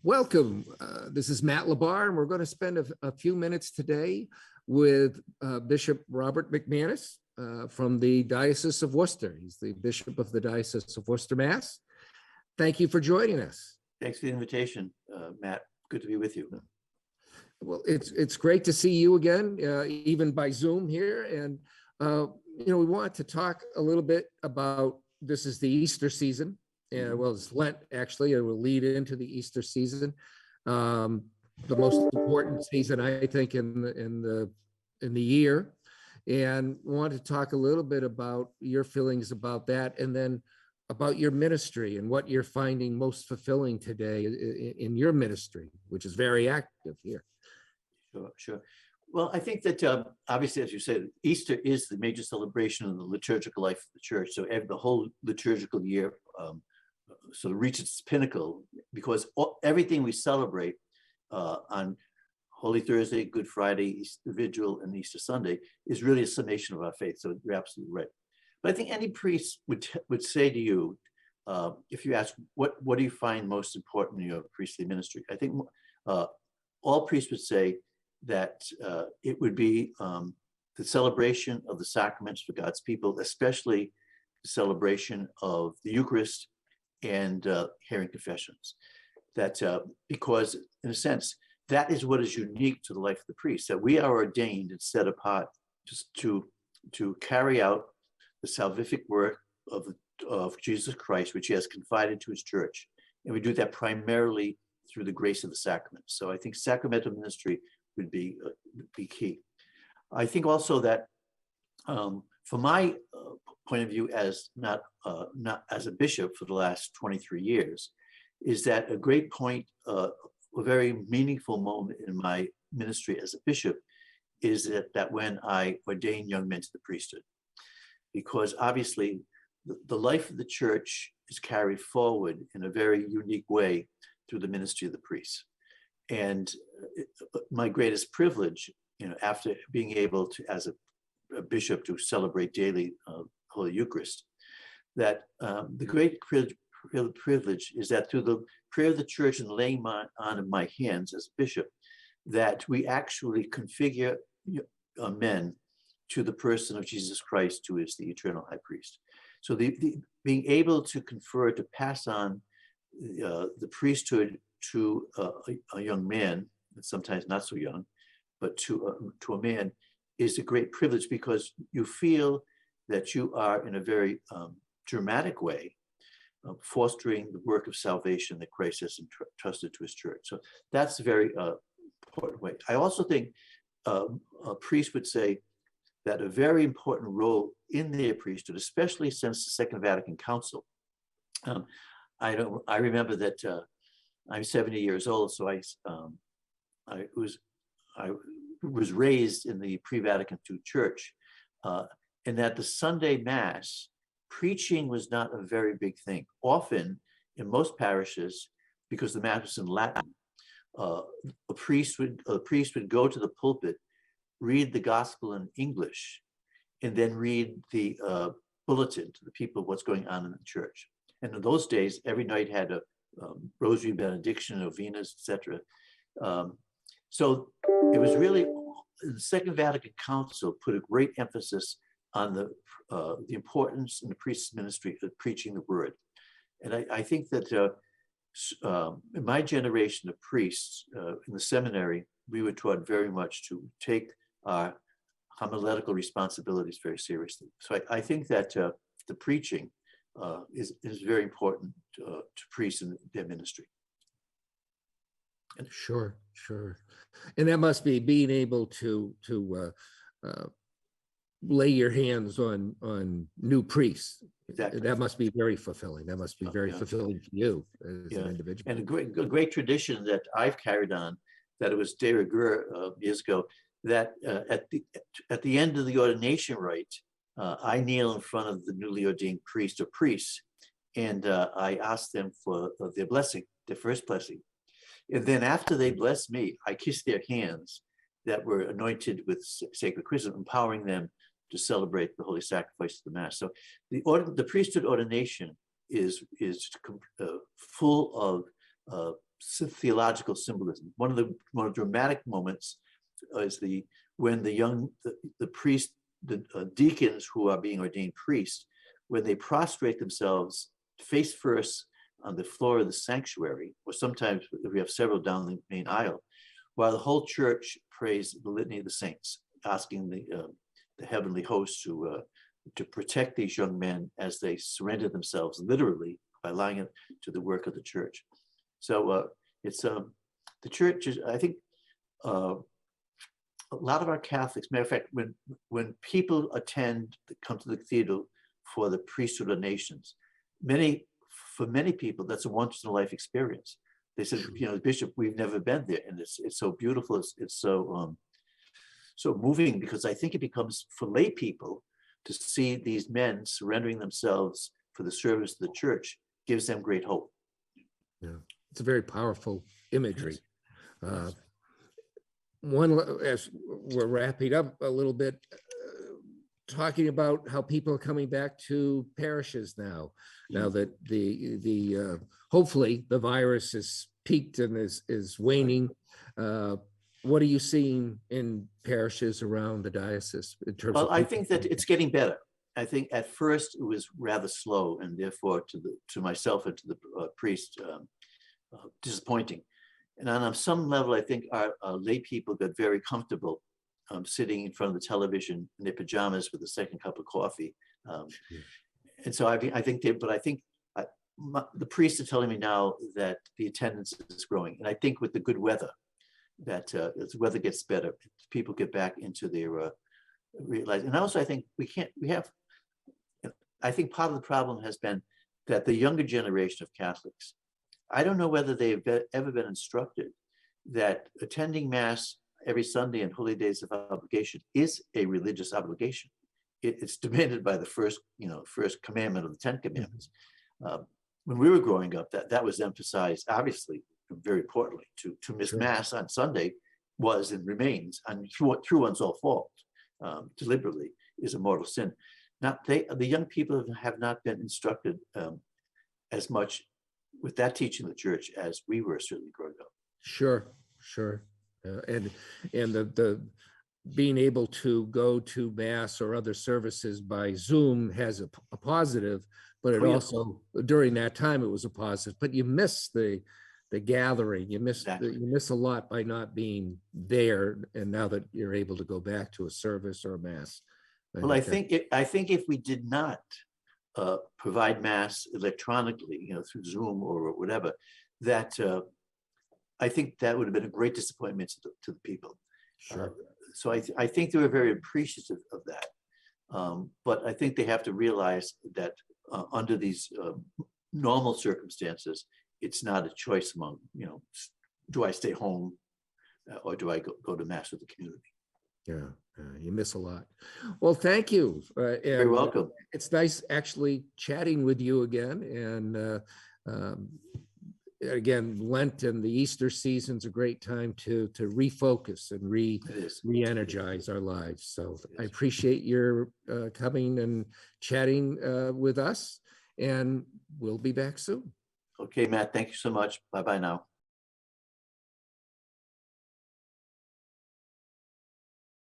Welcome. This is Matt Labar, and we're going to spend a few minutes today with Bishop Robert McManus from the Diocese of Worcester. He's the Bishop of the Diocese of Worcester, Mass. Thank you for joining us. Thanks for the invitation, Matt. Good to be with you. Well, it's great to see you again, even by Zoom here. And, we want to talk a little bit about, this is the Easter season. Well, it's Lent, actually. It will lead into the Easter season. The most important season, I think, in the year. And want to talk a little bit about your feelings about that, and then about your ministry and what you're finding most fulfilling today in your ministry, which is very active here. Sure. Well, I think that obviously, as you said, Easter is the major celebration of the liturgical life of the church. So the whole liturgical year sort of reaches its pinnacle, because everything we celebrate on Holy Thursday, Good Friday, Easter Vigil, and Easter Sunday is really a summation of our faith. So you're absolutely right. But I think any priest would say to you, if you ask, what do you find most important in your priestly ministry? I think all priests would say that it would be the celebration of the sacraments for God's people, especially the celebration of the Eucharist and hearing confessions. That because, in a sense, that is what is unique to the life of the priest, that we are ordained and set apart just to carry out the salvific work of Jesus Christ, which he has confided to his church. And we do that primarily through the grace of the sacrament. So I think sacramental ministry would be key. I think also that from my point of view, as not as a bishop for the last 23 years, is that a great point, a very meaningful moment in my ministry as a bishop is that when I ordain young men to the priesthood. Because obviously the life of the church is carried forward in a very unique way through the ministry of the priests. And my greatest privilege, after being able to, as a bishop, to celebrate daily Holy Eucharist, that the great privilege is that through the prayer of the church and laying on of my hands as bishop, that we actually configure men to the person of Jesus Christ, who is the eternal high priest. So being able to confer, to pass on the priesthood to a young man, and sometimes not so young, but to a man, is a great privilege, because you feel that you are in a very dramatic way fostering the work of salvation that Christ has entrusted to his church. So that's a very important way. I also think a priest would say that a very important role in their priesthood, especially since the Second Vatican Council. I remember that I'm 70 years old, so I was raised in the pre-Vatican II church, and that the Sunday Mass, preaching was not a very big thing. Often, in most parishes, because the Mass was in Latin, a priest would go to the pulpit, read the gospel in English, and then read the bulletin to the people of what's going on in the church. And in those days, every night had a rosary benediction, novenas, etc. So it was really, the Second Vatican Council put a great emphasis on the importance in the priest's ministry of preaching the word. And I think that in my generation of priests in the seminary, we were taught very much to take our homiletical responsibilities very seriously. So I think that the preaching is very important to priests in their ministry. Sure. And that must be being able to lay your hands on new priests. Exactly. That must be very fulfilling. That must be very fulfilling for you as an individual. And a great tradition that I've carried on, that it was de rigueur years ago, that at the end of the ordination rite, I kneel in front of the newly ordained priest or priests, and I ask them for their blessing, their first blessing. And then after they bless me, I kiss their hands that were anointed with sacred chrism, empowering them to celebrate the holy sacrifice of the Mass. So the priesthood ordination is full of theological symbolism. One of the dramatic moments is when the priest, the deacons who are being ordained priests, when they prostrate themselves face first on the floor of the sanctuary, or sometimes we have several down the main aisle, while the whole church prays the litany of the saints, asking the heavenly host to protect these young men as they surrender themselves literally by allowing it to the work of the church. So it's the church is, I think, a lot of our Catholics, matter of fact, when people come to the cathedral for the priesthood donations, for many people, that's a once in a life experience. They said, you know, Bishop, we've never been there, and it's so beautiful. It's so moving, because I think it becomes, for lay people to see these men surrendering themselves for the service of the church, gives them great hope. Yeah, it's a very powerful imagery. Yes. As we're wrapping up a little bit, talking about how people are coming back to parishes now that the hopefully the virus is peaked and is waning. What are you seeing in parishes around the diocese in terms of? Well, I think that it's getting better. I think at first it was rather slow, and therefore to myself and to the priest, disappointing. And on some level, I think our lay people got very comfortable sitting in front of the television in their pajamas with a second cup of coffee. And so I think the priests are telling me now that the attendance is growing. And I think with the good weather, that as the weather gets better, people get back into their realize. And also, I think I think part of the problem has been that the younger generation of Catholics, I don't know whether they've ever been instructed that attending Mass every Sunday and holy days of obligation is a religious obligation. It's demanded by the first commandment of the 10 Commandments. When we were growing up, that was emphasized, obviously, very importantly. To miss Mass on Sunday was and remains, and through one's all fault, deliberately, is a mortal sin. The young people have not been instructed as much with that teaching of the church as we were certainly growing up. Sure. And the being able to go to Mass or other services by Zoom has a positive, but it also, during that time, it was a positive. But you miss the gathering, you miss a lot by not being there. And now that you're able to go back to a service or a Mass. Well, I think if we did not provide Mass electronically, through Zoom or whatever, that I think that would have been a great disappointment to the people. Sure. So I think they were very appreciative of that. But I think they have to realize that under these normal circumstances, it's not a choice among, do I stay home or do I go to Mass with the community? Yeah, you miss a lot. Well, thank you. You're welcome. It's nice actually chatting with you again. And again, Lent and the Easter season's a great time to refocus and re-energize our lives. So I appreciate your coming and chatting with us, and we'll be back soon. Okay, Matt, thank you so much. Bye-bye now.